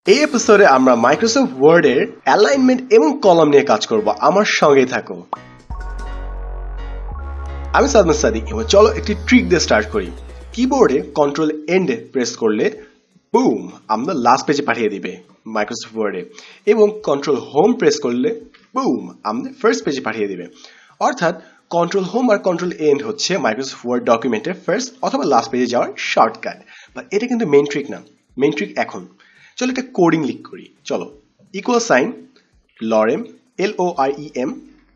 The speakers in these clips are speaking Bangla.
এই এপিসোডে আমরা মাইক্রোসফট ওয়ার্ডের অ্যালাইনমেন্ট এবং কলাম নিয়ে কাজ করব। আমার সঙ্গেই থাকো। আমি সাদমান সাদিক এবং চলো একটি ট্রিক দিয়ে স্টার্ট করি। কিবোর্ডে কন্ট্রোল এন্ড প্রেস করলে বুম আমরা লাস্ট পেজে পাঠিয়ে দিবে মাইক্রোসফট ওয়ার্ডে, এবং কন্ট্রোল হোম প্রেস করলে বুম আমাদের ফার্স্ট পেজে পাঠিয়ে দিবে। অর্থাৎ কন্ট্রোল হোম আর কন্ট্রোল এন্ড হচ্ছে মাইক্রোসফট ওয়ার্ড ডকুমেন্টের ফার্স্ট অথবা লাস্ট পেজে যাওয়ার শর্টকাট, বাট এটা কিন্তু মেইন ট্রিক না। মেইন ট্রিক এখন চলো একটা কোডিং লিখ করি। চলো equal sign lorem LOREM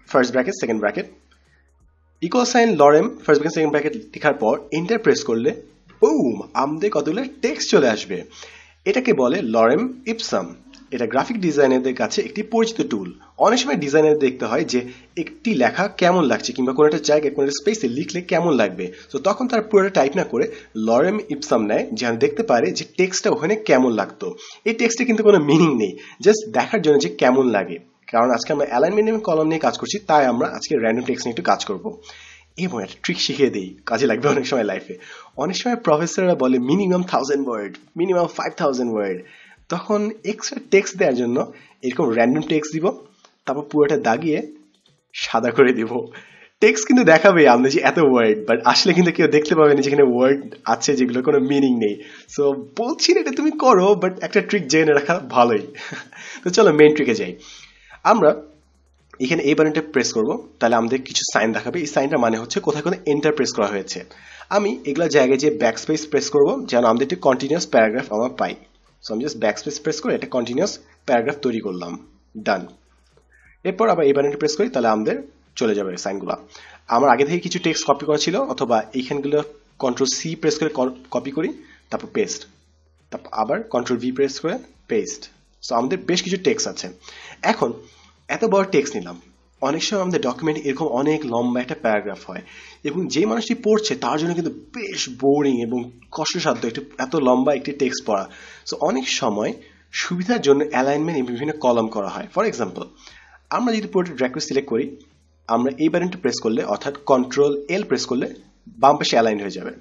first bracket second bracket, equal sign lorem first bracket second bracket লেখার পর এন্টার প্রেস করলে বুম আমাদের কতগুলো টেক্সট চলে আসবে। এটাকে বলে লরেম ইপসাম। এটা গ্রাফিক ডিজাইনারদের কাছে একটি পরিচিত টুল। অনেক সময় ডিজাইনার দেখতে হয় যে একটি লেখা কেমন লাগছে কিংবা কোনো একটা জায়গায় কোনো একটা স্পেসে লিখলে কেমন লাগবে, তো তখন তার পুরোটা টাইপ না করে লরেম ইপসাম নেয়, যেন দেখতে পারে যে টেক্সটটা ওখানে কেমন লাগতো। এই টেক্সটে কিন্তু কোনো মিনিং নেই, জাস্ট দেখার জন্য যে কেমন লাগে। কারণ আজকে আমরা অ্যালাইনমেন্ট এবং কলাম নিয়ে কাজ করছি, তাই আমরা আজকে র্যান্ডম টেক্সট নিয়ে একটু কাজ করব। এবং একটা ট্রিক শিখিয়ে দিই, কাজে লাগবে অনেক সময় লাইফে। অনেক সময় প্রফেসররা বলে মিনিমাম 1000 ওয়ার্ড, মিনিমাম 5000 ওয়ার্ড। তখন এক্সট্রা টেক্সট দেওয়ার জন্য এরকম র্যান্ডম টেক্সট দিব, তারপর পুরোটা দাগিয়ে সাদা করে দিব। টেক্সট কিন্তু দেখাবে আমরা যে এত ওয়ার্ড, বাট আসলে কিন্তু কেউ দেখতে পাবে না যেখানে ওয়ার্ড আছে যেগুলো কোনো মিনিং নেই। সো বলছি না এটা তুমি করো, বাট একটা ট্রিক জেনে রাখা ভালোই। তো চলো মেইন ট্রিকে যাই। আমরা এখানে এই বাটনটা প্রেস করব, তাহলে আমাদের কিছু সাইন দেখাবে। এই সাইনটার মানে হচ্ছে কোথায় কোনো এন্টার প্রেস করা হয়েছে। আমি এগুলো জায়গায় যে ব্যাক স্পেস প্রেস করব যেন আমাদের একটি কন্টিনিউয়াস প্যারাগ্রাফ আমরা পাই। সো আমি জাস্ট ব্যাক স্পেস প্রেস করে একটা কন্টিনিউয়াস প্যারাগ্রাফ তৈরি করলাম। ডান। এরপর আবার এই বাটনটা প্রেস করি, তাহলে আমাদের চলে যাবে সাইনগুলো। আমার আগে থেকে কিছু টেক্সট কপি করা ছিল, অথবা এইখানগুলো কন্ট্রোল সি প্রেস করে কপি করি, তারপর পেস্ট, তারপর আবার কন্ট্রোল ভি প্রেস করে পেস্ট। সো আমাদের বেশ কিছু টেক্সট আছে। এখন এত বড় টেক্সট নিলাম, অনেক সময় আমাদের ডকুমেন্টে এরকম অনেক লম্বা একটা প্যারাগ্রাফ হয়, এবং যে মানুষটি পড়ছে তার জন্য কিন্তু বেশ বোরিং এবং কষ্টসাধ্য এত লম্বা একটি টেক্সট পড়া। সো অনেক সময় সুবিধার জন্য অ্যালাইনমেন্ট এবং বিভিন্ন কলাম করা হয়। ফর এক্সাম্পল, আমরা যদি পুরোটা ড্র্যাগ করে সিলেক্ট করি, আমরা এই বাটনটা প্রেস করলে অর্থাৎ কন্ট্রোল এল প্রেস করলে বাম পাশে অ্যালাইন হয়ে যাবে।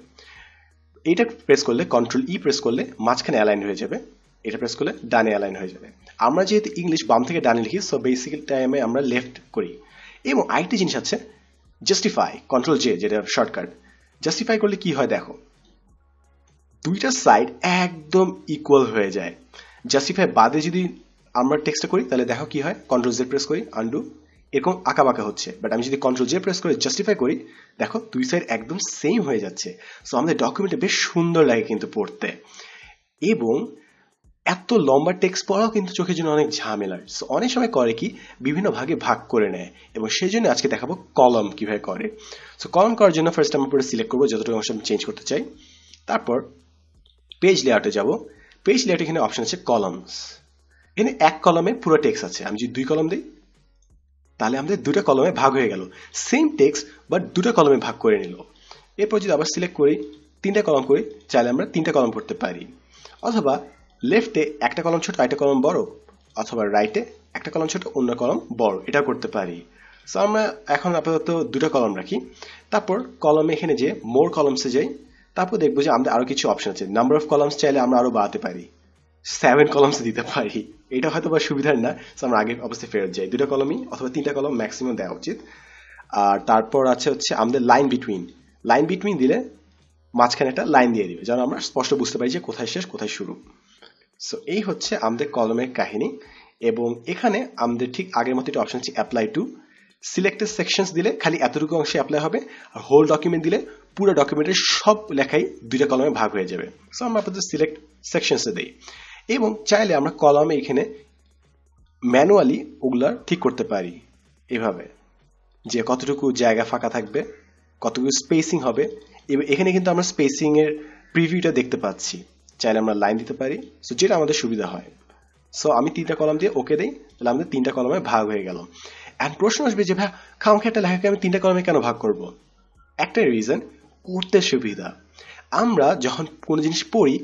এইটা প্রেস করলে কন্ট্রোল ই প্রেস করলে মাঝখানে অ্যালাইন হয়ে যাবে। এটা প্রেস করলে ডানে অ্যালাইন হয়ে যাবে। আমরা যেহেতু ইংলিশ বাম থেকে ডানে লিখি, সো বেসিক টাইমে আমরা লেফট করি। এবং আরেকটি জিনিস আছে জাস্টিফাই, কন্ট্রোল জে, যেটা শর্টকাট। জাস্টিফাই করলে কি হয় দেখো, দুইটা সাইড একদম ইকুয়াল হয়ে যায়। জাস্টিফাই বাদে যদি আমরা টেক্সটটা করি তাহলে দেখো কি হয়, কন্ট্রোল জে প্রেস করি আন্ডু, এরকম আঁকা বাঁকা হচ্ছে। বাট আমি যদি কন্ট্রোল জে প্রেস করে জাস্টিফাই করি, দেখো দুই সাইড একদম সেম হয়ে যাচ্ছে। সো আমাদের ডকুমেন্টে বেশ সুন্দর লাগে কিন্তু পড়তে। এবং এত লম্বা টেক্সট পড়াও কিন্তু চোখের জন্য অনেক ঝামেলার। সো অনেক সময় করে কি, বিভিন্ন ভাগে ভাগ করে নেয়, এবং সেই জন্য আজকে দেখাবো কলম কিভাবে করে। সো কলম করার জন্য ফার্স্ট আমরা পুরো সিলেক্ট করবো যতটুকু অংশ আমি চেঞ্জ করতে চাই। তারপর পেজ লেআউটে যাব। পেজ লেআউটে এখানে অপশন আছে কলামস। এখানে এক কলমে পুরো টেক্সট আছে। আমি যদি দুই কলম দিই, তাহলে আমাদের দুটো কলমে ভাগ হয়ে গেল। সেম টেক্সট বাট দুটো কলমে ভাগ করে নিল। এরপর যদি আবার সিলেক্ট করি, তিনটা কলম করি, চাইলে আমরা তিনটা কলম করতে পারি। অথবা লেফটে একটা কলম ছোট একটা কলম বড়, অথবা রাইটে একটা কলম ছোট অন্য কলম বড়, এটা করতে পারি। সো আমরা এখন আপাতত দুটো কলম রাখি। তারপর কলমে এখানে যে মোর কলমসে যাই, তারপর দেখবো যে আমাদের আরো কিছু অপশন আছে। নাম্বার অফ কলমস চাইলে আমরা আরো বাড়াতে পারি, 7 কলমস দিতে পারি। এটা হয়তো বা সুবিধার না, সো আমরা আগের অবস্থায় ফেরত যাই। দুটো কলমই অথবা তিনটা কলম ম্যাক্সিমাম দেওয়া উচিত। আর তারপর আছে হচ্ছে আমাদের লাইন বিটুইন। লাইন বিটুইন দিলে মাঝখানে একটা লাইন দিয়ে দিবে, যেন আমরা স্পষ্ট বুঝতে পারি যে কোথায় শেষ কোথায় শুরু। সো এই হচ্ছে আমাদের কলমের কাহিনী। এবং এখানে আমাদের ঠিক আগের মতো একটা অপশন আছে অ্যাপ্লাই টু। সিলেক্টেড সেকশনস দিলে খালি এতটুকু অংশে অ্যাপ্লাই হবে, আর হোল ডকুমেন্ট দিলে পুরো ডকুমেন্টের সব লেখাই দুইটা কলমে ভাগ হয়ে যাবে। সো আমরা আপাতত সিলেক্ট সেকশনসে দিই। এবং চাইলে আমরা কলমে এখানে ম্যানুয়ালি ওগুলা ঠিক করতে পারি এভাবে, যে কতটুকু জায়গা ফাঁকা থাকবে, কতটুকু স্পেসিং হবে। এবং এখানে কিন্তু আমরা স্পেসিং এর প্রিভিউটা দেখতে পাচ্ছি। চাইলে আমরা লাইন দিতে পারি, সো যেটা আমাদের সুবিধা হয়। সো আমি তিনটা কলম দিয়ে ওকে দিই, তাহলে আমাদের তিনটা কলমে ভাগ হয়ে গেল। এন্ড প্রশ্ন আসবে যে ভাই খামখা একটা লেখাকে আমি তিনটা কলমে কেন ভাগ করব? একটা রিজন, করতে সুবিধা। আমরা যখন কোনো জিনিস পড়ি,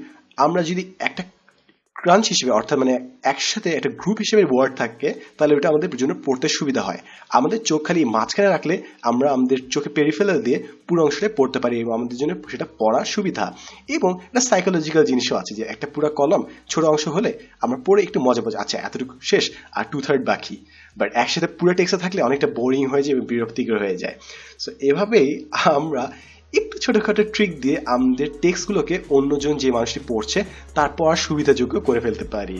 আমরা যদি একটা ক্রাঞ্চ হিসেবে, অর্থাৎ মানে একসাথে একটা গ্রুপ হিসেবে ওয়ার্ড থাকে, তাহলে ওটা আমাদের জন্য পড়তে সুবিধা হয়। আমাদের চোখ খালি মাঝখানে রাখলে আমরা আমাদের চোখে পেরিফেরাল দিয়ে পুরো অংশটা পড়তে পারি এবং আমাদের জন্য সেটা পড়া সুবিধা। এবং একটা সাইকোলজিক্যাল জিনিসও আছে যে একটা পুরো কলম ছোট অংশ হলে আমরা পড়ে একটু মজা পাচ্ছি, আচ্ছা এতটুকু শেষ আর 2/3 বাকি। বাট একসাথে পুরো টেক্সটে থাকলে অনেকটা বোরিং হয়ে যায় এবং বিরক্তিকর হয়ে যায়। সো এভাবেই আমরা একটু ছোটখাটো ট্রিক দিয়ে আমাদের টেক্সটগুলোকে অন্যজন যে মানুষটি পড়ছে তার পড়ার সুবিধাযোগ্য করে ফেলতে পারি।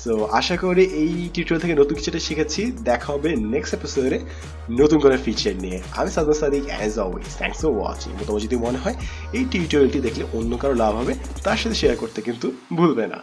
সো আশা করি এই টিউটোরিয়াল থেকে নতুন কিছুটা শিখেছি। দেখা হবে নেক্সট এপিসোডে নতুন করে ফিচার নিয়ে। আমি Sadman Sadiq, as always thanks for watching. তোমার যদি মনে হয় এই টিউটোরিয়ালটি দেখলে অন্য কারো লাভ হবে, তার সাথে শেয়ার করতে কিন্তু ভুলবে না।